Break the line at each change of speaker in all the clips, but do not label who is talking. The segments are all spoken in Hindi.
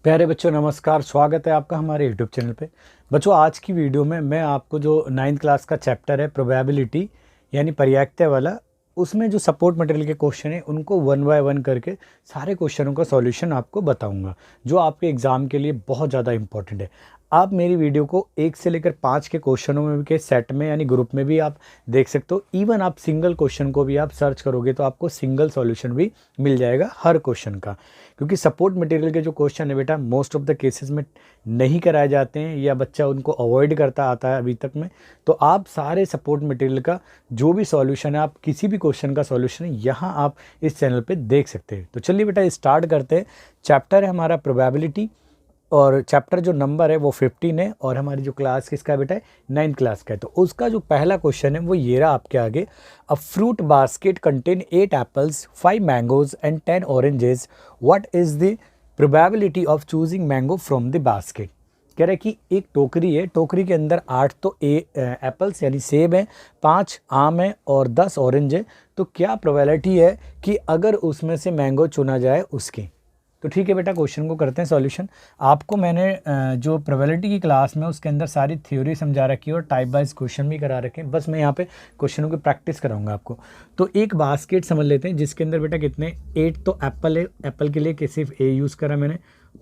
प्यारे बच्चों नमस्कार, स्वागत है आपका हमारे यूट्यूब चैनल पे। बच्चों आज की वीडियो में मैं आपको जो 9th क्लास का चैप्टर है प्रोबेबिलिटी यानी पर्यायक्ता वाला, उसमें जो सपोर्ट मटेरियल के क्वेश्चन है उनको वन बाय वन करके सारे क्वेश्चनों का सॉल्यूशन आपको बताऊंगा, जो आपके एग्ज़ाम के लिए बहुत ज़्यादा इंपॉर्टेंट है। आप मेरी वीडियो को 1 से लेकर 5 के क्वेश्चनों में के सेट में यानी ग्रुप में भी आप देख सकते हो। इवन आप सिंगल क्वेश्चन को भी आप सर्च करोगे तो आपको सिंगल सॉल्यूशन भी मिल जाएगा हर क्वेश्चन का, क्योंकि सपोर्ट मटेरियल के जो क्वेश्चन है बेटा मोस्ट ऑफ द केसेस में नहीं कराए जाते हैं या बच्चा उनको अवॉइड करता आता है अभी तक में। तो आप सारे सपोर्ट मटेरियल का जो भी सॉल्यूशन है, आप किसी भी क्वेश्चन का सॉल्यूशन है यहाँ आप इस चैनल पे देख सकते हैं। तो चलिए बेटा स्टार्ट करते हैं। चैप्टर है हमारा प्रोबेबिलिटी और चैप्टर जो नंबर है वो 15 है और हमारी जो क्लास किसका है बेटा 9th क्लास का है। तो उसका जो पहला क्वेश्चन है वो ये रहा आपके आगे। A fruit basket contain 8 apples 5 mangoes and 10 oranges, what is the probability of choosing mango from the basket. कह रहे कि एक टोकरी है, टोकरी के अंदर 8 तो एप्पल्स यानी सेब हैं, 5 आम हैं और 10 ऑरेंज है। तो क्या प्रोबेबिलिटी है कि अगर उसमें से मैंगो चुना जाए उसकी। तो ठीक है बेटा, क्वेश्चन को करते हैं सॉल्यूशन। आपको मैंने जो प्रोबेबिलिटी की क्लास में उसके अंदर सारी थ्योरी समझा रखी है और टाइप वाइज क्वेश्चन भी करा रखे हैं। बस मैं यहाँ पे क्वेश्चनों की प्रैक्टिस कराऊंगा आपको। तो एक बास्केट समझ लेते हैं जिसके अंदर बेटा कितने 8 तो एप्पल है, एप्पल के लिए सिर्फ ए यूज़ करा मैंने,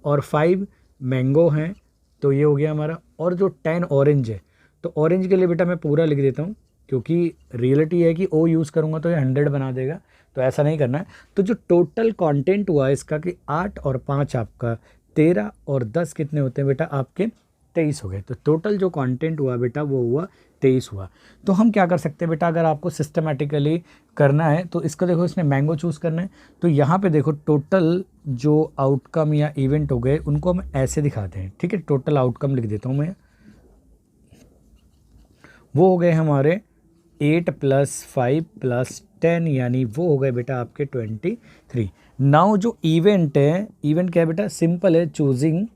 और 5 मैंगो हैं, तो ये हो गया हमारा। और जो 10 ऑरेंज है, तो ऑरेंज के लिए बेटा मैं पूरा लिख देता हूँ, क्योंकि रियलिटी है कि ओ यूज़ करूँगा तो ये 100 बना देगा, तो ऐसा नहीं करना है। तो जो टोटल कंटेंट हुआ इसका कि 8 और 5 आपका 13 और 10 कितने होते हैं बेटा आपके 23 हो गए। तो टोटल जो कंटेंट हुआ बेटा वो हुआ 23 हुआ। तो हम क्या कर सकते हैं बेटा, अगर आपको सिस्टमेटिकली करना है तो इसको देखो, इसने मैंगो चूज़ करना है तो यहाँ पे देखो टोटल जो आउटकम या इवेंट हो गए उनको हम ऐसे दिखाते हैं। ठीक है, टोटल आउटकम लिख देता हूँ मैं। वो हो गए हमारे 8 + 5 + 10 यानी वो हो गए बेटा आपके 23। नाउ जो इवेंट है, इवेंट क्या है बेटा, सिंपल है, चूजिंग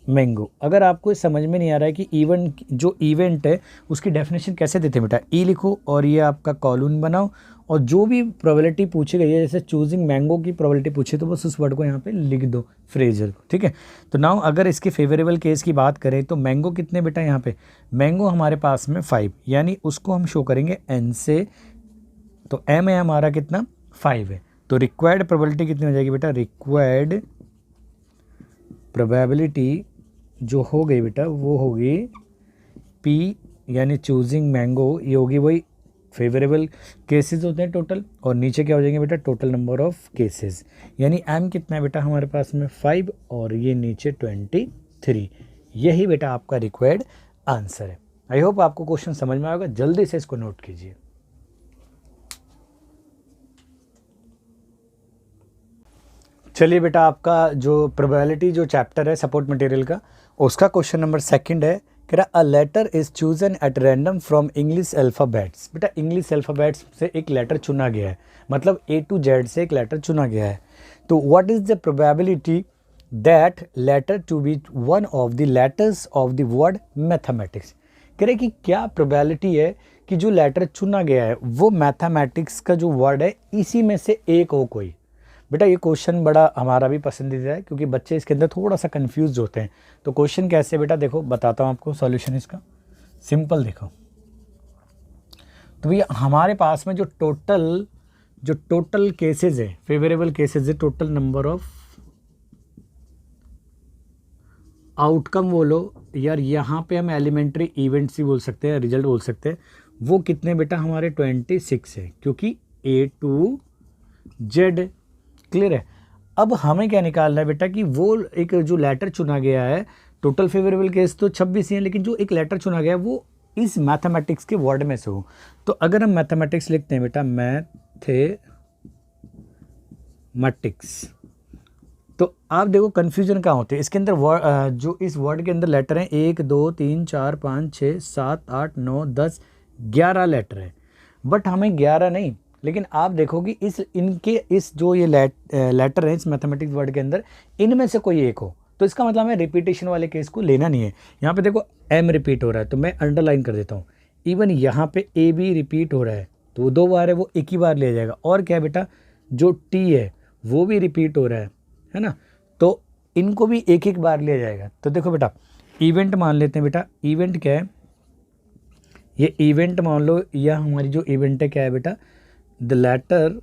मैंगो। अगर आपको समझ में नहीं आ रहा है कि इवेंट जो इवेंट है उसकी डेफिनेशन कैसे देते हैं बेटा, ई लिखो और ये आपका कॉलम बनाओ और जो भी प्रोबेबिलिटी पूछी गई है, जैसे चूजिंग मैंगो की प्रोबेबिलिटी पूछी तो बस उस वर्ड को यहाँ पे लिख दो, फ्रेजर को। ठीक है, तो नाउ अगर इसके फेवरेबल केस की बात करें तो मैंगो कितने बेटा, यहाँ पे मैंगो हमारे पास में 5 यानी उसको हम शो करेंगे एन से, तो एम है हमारा कितना 5 है। तो रिक्वायर्ड प्रोबेबिलिटी कितनी हो जाएगी बेटा, रिक्वायर्ड प्रोबेबिलिटी जो हो गई बेटा वो होगी पी यानी चूजिंग मैंगो, ये होगी वही फेवरेबल केसेस होते हैं टोटल, और नीचे क्या हो जाएंगे बेटा टोटल नंबर ऑफ केसेस, यानी एम कितना है बेटा हमारे पास में 5 और ये नीचे 23। यही बेटा आपका रिक्वायर्ड आंसर है। आई होप आपको क्वेश्चन समझ में आएगा, जल्दी से इसको नोट कीजिए। चलिए बेटा, आपका जो प्रोबेबिलिटी जो चैप्टर है सपोर्ट मटेरियल का, उसका क्वेश्चन नंबर 2 है। कह रहा a letter is chosen at random from English alphabets. बेटा इंग्लिश अल्फ़ाबेट्स से एक लेटर चुना गया है, मतलब A to Z से एक लेटर चुना गया है। तो what is the probability that letter to be one of the letters of the word mathematics. कह रहे कि क्या प्रोबेबिलिटी है कि जो लेटर चुना गया है वो मैथमेटिक्स का जो वर्ड है इसी में से एक हो कोई। बेटा ये क्वेश्चन बड़ा हमारा भी पसंदीदा है, क्योंकि बच्चे इसके अंदर थोड़ा सा कंफ्यूज होते हैं। तो क्वेश्चन कैसे बेटा, देखो बताता हूँ आपको सॉल्यूशन इसका, सिंपल देखो। तो भैया हमारे पास में जो टोटल केसेस है, फेवरेबल केसेस है, टोटल नंबर ऑफ आउटकम बोलो यार, यहाँ पे हम एलिमेंट्री इवेंट्स ही बोल सकते हैं, रिजल्ट बोल सकते हैं। वो कितने बेटा हमारे 26 है, क्योंकि A to Z क्लियर है। अब हमें क्या निकालना है बेटा कि वो एक जो लेटर चुना गया है, टोटल फेवरेबल केस तो 26 ही है, लेकिन जो एक लेटर चुना गया है वो इस मैथमेटिक्स के वर्ड में से हो। तो अगर हम मैथमेटिक्स लिखते हैं बेटा मैथमेटिक्स, तो आप देखो कन्फ्यूजन कहाँ होते हैं इसके अंदर। जो इस वर्ड के अंदर लेटर हैं 1 2 3 4 5 6 7 8 9 10 11 लेटर है, बट हमें 11 नहीं, लेकिन आप देखोगे इस जो ये लेटर है इस मैथमेटिक्स वर्ड के अंदर, इनमें से कोई एक हो, तो इसका मतलब हमें रिपीटेशन वाले केस को लेना नहीं है। यहाँ पे देखो एम रिपीट हो रहा है तो मैं अंडरलाइन कर देता हूँ। इवन यहाँ पे ए भी रिपीट हो रहा है तो वो 2 बार है, वो एक ही बार ले जाएगा। और क्या है बेटा, जो टी है वो भी रिपीट हो रहा है ना, तो इनको भी एक एक बार लिया जाएगा। तो देखो बेटा, इवेंट मान लेते हैं बेटा। इवेंट क्या है, ये इवेंट मान लो, यह हमारी जो इवेंट है क्या है बेटा, the letter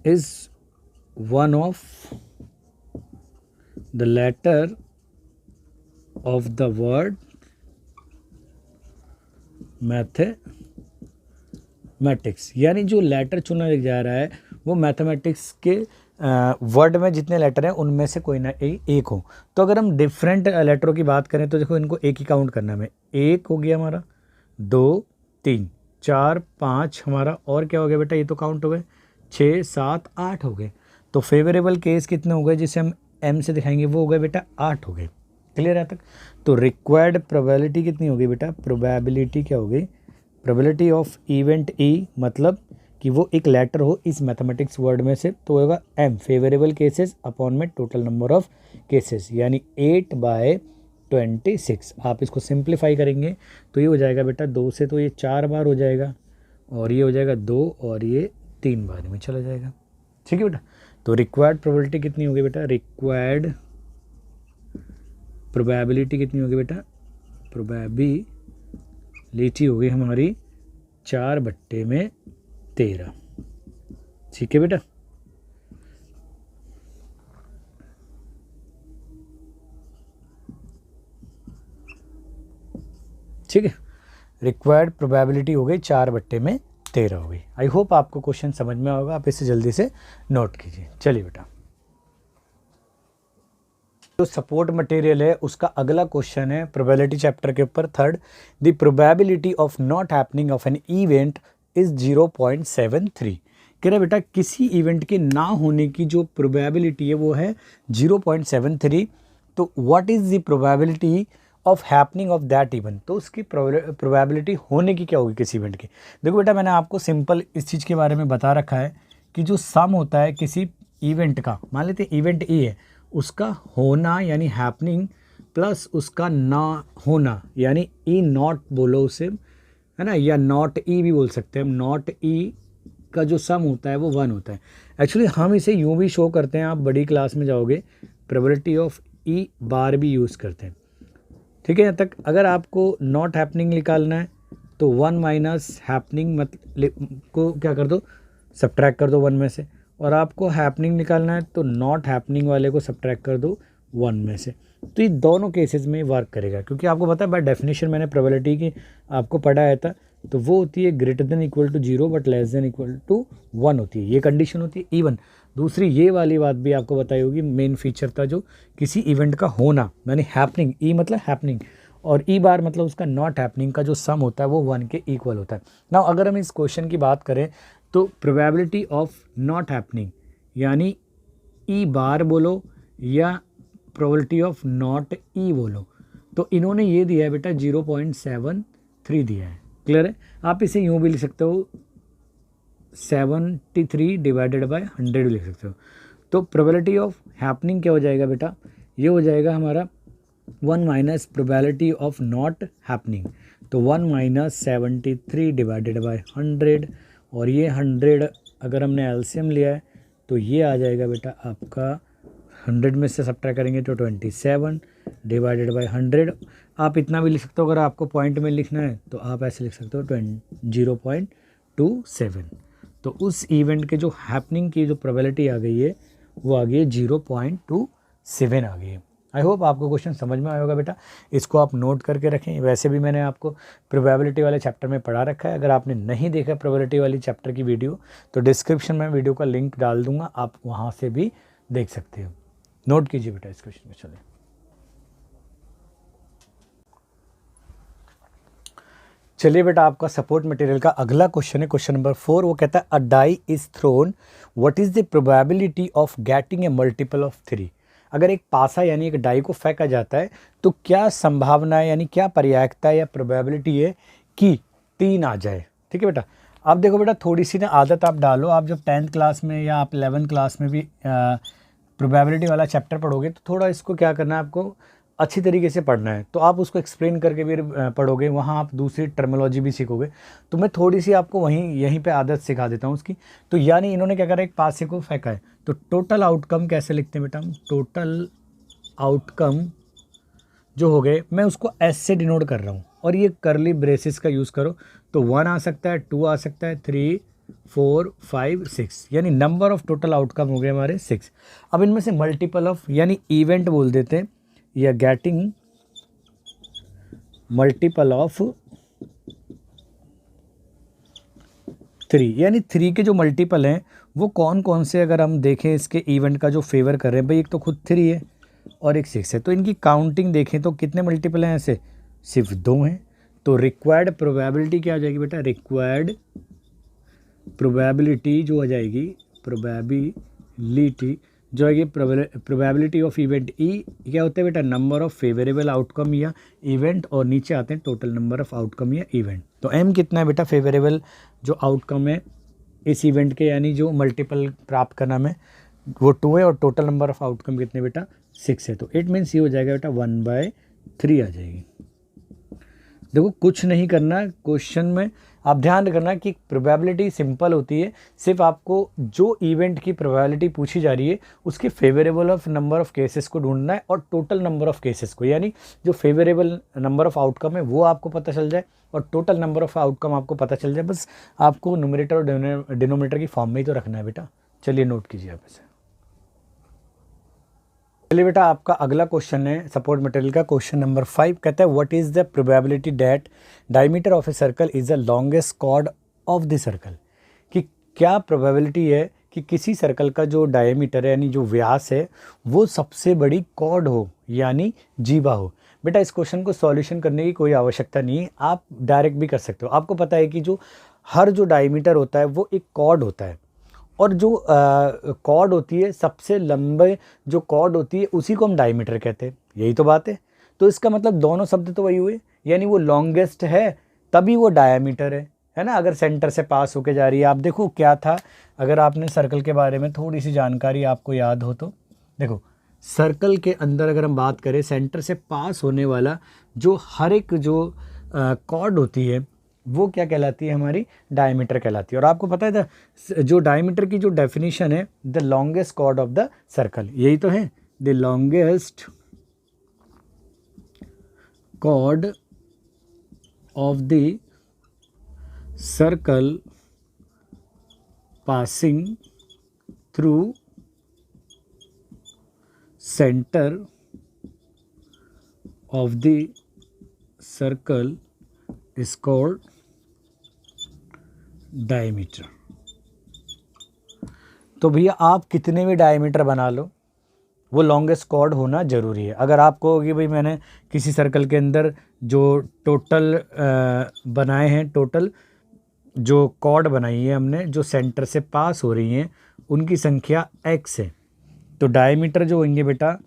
is one of the letter of the word mathematics, यानी जो लेटर चुना जा रहा है वो मैथमेटिक्स के वर्ड में जितने लेटर हैं उनमें से कोई ना एक हो। तो अगर हम डिफरेंट लेटरों की बात करें तो देखो इनको एक ही काउंट करना है। एक हो गया हमारा, 2 3 4 5 हमारा, और क्या हो गया बेटा, ये तो काउंट हो गए, 6 7 8 हो गए। तो फेवरेबल केस कितने हो गए जिसे हम एम से दिखाएंगे, वो हो गए बेटा 8 हो गए। क्लियर है तक? तो रिक्वायर्ड प्रोबेबिलिटी कितनी होगी बेटा, प्रोबेबिलिटी क्या होगी, प्रोबेबिलिटी ऑफ इवेंट ई, मतलब कि वो एक लेटर हो इस मैथमेटिक्स वर्ड में से, तो होगा एम, फेवरेबल केसेस अपॉन में टोटल नंबर ऑफ केसेस, यानी 8/26। आप इसको सिंप्लीफाई करेंगे तो ये हो जाएगा बेटा 2 से, तो ये 4 बार हो जाएगा, और ये हो जाएगा 2, और ये 3 बार में चला जाएगा। ठीक है बेटा? तो रिक्वायर्ड प्रोबेबिलिटी कितनी होगी बेटा, रिक्वायर्ड प्रोबेबिलिटी कितनी होगी बेटा, प्रोबेबिलिटी होगी हमारी 4/13। ठीक है बेटा? ठीक है, रिक्वायर्ड प्रोबेबिलिटी हो गई 4/13 हो गई। आई होप आपको क्वेश्चन समझ में होगा, आप इसे जल्दी से नोट कीजिए। चलिए बेटा, जो सपोर्ट मटेरियल है उसका अगला क्वेश्चन है प्रोबेबिलिटी चैप्टर के ऊपर, third, the probability of not happening of an event is 0.73। कह रहे बेटा किसी इवेंट के ना होने की जो प्रोबेबिलिटी है वो है 0.73। तो what is the probability of happening of that event, तो उसकी प्रोबेबिलिटी होने की क्या होगी किसी इवेंट की। देखो बेटा, मैंने आपको सिंपल इस चीज़ के बारे में बता रखा है कि जो सम होता है किसी इवेंट का, मान लेते हैं इवेंट ए है, उसका होना यानी हैपनिंग प्लस उसका ना होना यानी ई नॉट बोलो उसे, है ना, या नॉट ई भी बोल सकते हैं हम। नॉट ई का जो सम होता है वो 1 होता है। एक्चुअली हम इसे यूँ भी शो करते हैं, आप बड़ी क्लास में जाओगे प्रोबेबिलिटी ऑफ ई बार भी यूज़ करते हैं। ठीक है, यहाँ तक। अगर आपको नॉट हैपनिंग निकालना है तो 1 माइनस हैपनिंग को क्या कर दो, सब्ट्रैक्ट कर दो 1 में से, और आपको हैपनिंग निकालना है तो नॉट हैपनिंग वाले को सब्ट्रैक्ट कर दो 1 में से। तो ये दोनों केसेस में वर्क करेगा, क्योंकि आपको पता है बाय डेफिनेशन मैंने प्रोबेबिलिटी की आपको पढ़ाया था, तो वो होती है greater than equal to 0 but less than equal to 1 होती है, ये कंडीशन होती है इवन। दूसरी ये वाली बात भी आपको बताई होगी, मेन फीचर था जो किसी इवेंट का होना यानी हैपनिंग, ई मतलब हैपनिंग और ई बार मतलब उसका नॉट हैपनिंग का जो सम होता है वो 1 के इक्वल होता है। नाउ अगर हम इस क्वेश्चन की बात करें तो प्रोबेबिलिटी ऑफ नॉट हैपनिंग यानी ई बार बोलो या प्रोबेबिलिटी ऑफ नॉट ई बोलो, तो इन्होंने ये दिया है बेटा 0.73 दिया है। क्लियर है? आप इसे यूँ भी लिख सकते हो 73/100 भी लिख सकते हो। तो प्रोबेबिलिटी ऑफ हैपनिंग क्या हो जाएगा बेटा, ये हो जाएगा हमारा 1 minus probability of not happening, तो 1 माइनस 73/100, और ये 100 अगर हमने एलसीएम लिया है तो ये आ जाएगा बेटा आपका 100 में से सब्ट्रैक्ट करेंगे तो 27/100। आप इतना भी लिख सकते हो, अगर आपको पॉइंट में लिखना है तो आप ऐसे लिख सकते हो 0.27। तो उस इवेंट के जो हैपनिंग की जो प्रोबेबिलिटी आ गई है वो आ गई है 0.27 आ गई है। आई होप आपको क्वेश्चन समझ में आया होगा बेटा, इसको आप नोट करके रखें। वैसे भी मैंने आपको प्रोबेबिलिटी वाले चैप्टर में पढ़ा रखा है, अगर आपने नहीं देखा प्रोबेबिलिटी वाली चैप्टर की वीडियो तो डिस्क्रिप्शन में वीडियो का लिंक डाल दूंगा, आप वहाँ से भी देख सकते हो। नोट कीजिए बेटा इस क्वेश्चन में। चलिए चलिए बेटा, आपका सपोर्ट मटेरियल का अगला क्वेश्चन है क्वेश्चन नंबर 4। वो कहता है a die is thrown, what is the probability of getting a multiple of 3। अगर एक पासा यानी एक डाई को फेंका जाता है तो क्या संभावना है यानी क्या पर्यायकता या प्रोबेबिलिटी है कि 3 आ जाए। ठीक है बेटा, अब देखो बेटा थोड़ी सी ना आदत आप डालो, आप जब 10th क्लास में या आप 11th क्लास में भी प्रोबेबिलिटी वाला चैप्टर पढ़ोगे तो थोड़ा इसको क्या करना है आपको अच्छी तरीके से पढ़ना है तो आप उसको एक्सप्लेन करके भी पढ़ोगे, वहाँ आप दूसरी टर्मिनोलॉजी भी सीखोगे। तो मैं थोड़ी सी आपको यहीं पे आदत सिखा देता हूँ उसकी। तो यानी इन्होंने क्या करा, एक पासे को फेंका है, तो टोटल आउटकम कैसे लिखते हैं बेटा हम, टोटल आउटकम जो हो गए मैं उसको एस से डिनोट कर रहा हूँ, और ये करली ब्रेसेस का यूज़ करो तो 1 आ सकता है, 2 आ सकता है, 3, 4, 5, 6, यानी नंबर ऑफ टोटल आउटकम हो गए हमारे 6। अब इनमें से मल्टीपल ऑफ यानी इवेंट बोल देते हैं, या गेटिंग मल्टीपल ऑफ 3, यानी 3 के जो मल्टीपल हैं वो कौन कौन से, अगर हम देखें इसके इवेंट का जो फेवर कर रहे हैं भाई, एक तो खुद 3 है और एक 6 है, तो इनकी काउंटिंग देखें तो कितने मल्टीपल हैं, ऐसे सिर्फ 2 हैं। तो रिक्वायर्ड प्रोबेबिलिटी क्या आ जाएगी बेटा, रिक्वायर्ड प्रोबेबिलिटी जो आ जाएगी, प्रोबेबिलिटी जो आएगी, प्रोबेबिलिटी ऑफ इवेंट ई क्या होता है बेटा, नंबर ऑफ फेवरेबल आउटकम या इवेंट, और नीचे आते हैं टोटल नंबर ऑफ आउटकम या इवेंट। तो एम कितना है बेटा, फेवरेबल जो आउटकम है इस इवेंट के, यानी जो मल्टीपल प्राप्त करना में वो 2 है, और टोटल नंबर ऑफ आउटकम कितने बेटा 6 है। तो इट मीन्स ये हो जाएगा बेटा 1/3 आ जाएगी। देखो कुछ नहीं करना क्वेश्चन में, आप ध्यान रखना कि प्रोबेबिलिटी सिंपल होती है, सिर्फ आपको जो इवेंट की प्रोबेबिलिटी पूछी जा रही है उसके favourable of number of cases को ढूंढना है, और टोटल नंबर ऑफ केसेस को, यानी जो फेवरेबल नंबर ऑफ आउटकम है वो आपको पता चल जाए और टोटल नंबर ऑफ आउटकम आपको पता चल जाए। बस आपको न्यूमरेटर और डिनोमिनेटर की फॉर्म में ही तो रखना है बेटा। चलिए नोट कीजिए आप इसे। चलिए बेटा, आपका अगला क्वेश्चन है सपोर्ट मटेरियल का, क्वेश्चन नंबर 5 कहता है what is the probability that diameter of a circle is the longest cord of the circle, कि क्या प्रोबेबिलिटी है कि किसी सर्कल का जो डायमीटर है यानी जो व्यास है वो सबसे बड़ी कॉर्ड हो यानी जीवा हो। बेटा इस क्वेश्चन को सॉल्यूशन करने की कोई आवश्यकता नहीं है, आप डायरेक्ट भी कर सकते हो। आपको पता है कि जो हर जो डायमीटर होता है वो एक कॉर्ड होता है, और जो कॉर्ड होती है सबसे लंबे जो कॉर्ड होती है उसी को हम डायमीटर कहते हैं, यही तो बात है। तो इसका मतलब दोनों शब्द तो वही हुए, यानी वो लॉन्गेस्ट है तभी वो डायमीटर है ना। अगर सेंटर से पास होके जा रही है, आप देखो क्या था, अगर आपने सर्कल के बारे में थोड़ी सी जानकारी आपको याद हो तो देखो, सर्कल के अंदर अगर हम बात करें सेंटर से पास होने वाला जो हर एक जो कॉर्ड होती है वो क्या कहलाती है, हमारी डायमीटर कहलाती है। और आपको पता है जो डायमीटर की जो डेफिनेशन है, the longest cord of the circle, यही तो है, the longest cord of the circle passing through centre of the circle is called diameter. तो भैया आप कितने भी डायमीटर बना लो वो लॉन्गेस्ट कॉर्ड होना ज़रूरी है। अगर आप कहोगे भाई मैंने किसी सर्कल के अंदर जो टोटल बनाए हैं, टोटल जो कॉर्ड बनाई है हमने जो सेंटर से पास हो रही हैं उनकी संख्या x है, तो डायमीटर जो होंगे बेटा,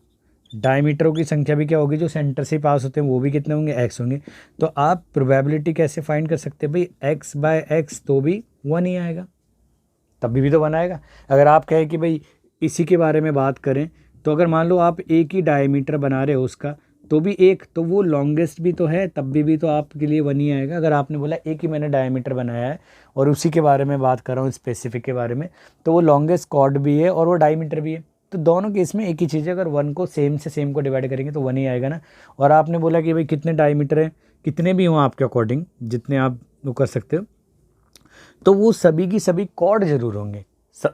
डायमीटरों की संख्या भी क्या होगी, जो सेंटर से पास होते हैं वो भी कितने होंगे, x होंगे। तो आप प्रोबेबिलिटी कैसे फाइंड कर सकते हैं भाई, x/x तो भी 1 ही आएगा, तभी भी तो 1 आएगा। अगर आप कहें कि भाई इसी के बारे में बात करें तो अगर मान लो आप एक ही डायमीटर बना रहे हो उसका तो भी एक, तो वो लॉन्गेस्ट भी तो है तब भी तो आपके लिए 1 ही आएगा। अगर आपने बोला एक ही मैंने डायमीटर बनाया है और उसी के बारे में बात कर रहा हूँ स्पेसिफिक के बारे में, तो वो लॉन्गेस्ट कॉर्ड भी है और वो डायमीटर भी है, तो दोनों केस में एक ही चीज़ है। अगर 1 को सेम से सेम को डिवाइड करेंगे तो 1 ही आएगा ना। और आपने बोला कि भाई कितने डायमीटर हैं, कितने भी हों आपके अकॉर्डिंग जितने आप वो कर सकते हो, तो वो सभी की सभी कॉर्ड जरूर होंगे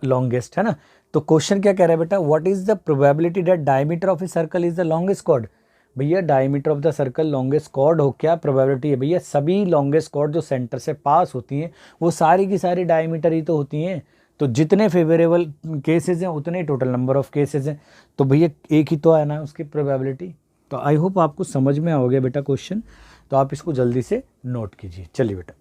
लॉन्गेस्ट, है ना। तो क्वेश्चन क्या कह रहा है बेटा, what is the probability that diameter of a circle is the longest chord. भैया diameter of the circle longest chord हो, क्या प्रोबेबिलिटी है भैया, सभी लॉन्गेस्ट कॉर्ड जो सेंटर से पास होती हैं वो सारी की सारी डायमीटर ही तो होती हैं। तो जितने फेवरेबल केसेस हैं उतने टोटल नंबर ऑफ केसेस हैं, तो भैया एक ही तो है ना उसकी प्रोबेबिलिटी। तो आई होप आपको समझ में आ गया बेटा क्वेश्चन, तो आप इसको जल्दी से नोट कीजिए। चलिए बेटा।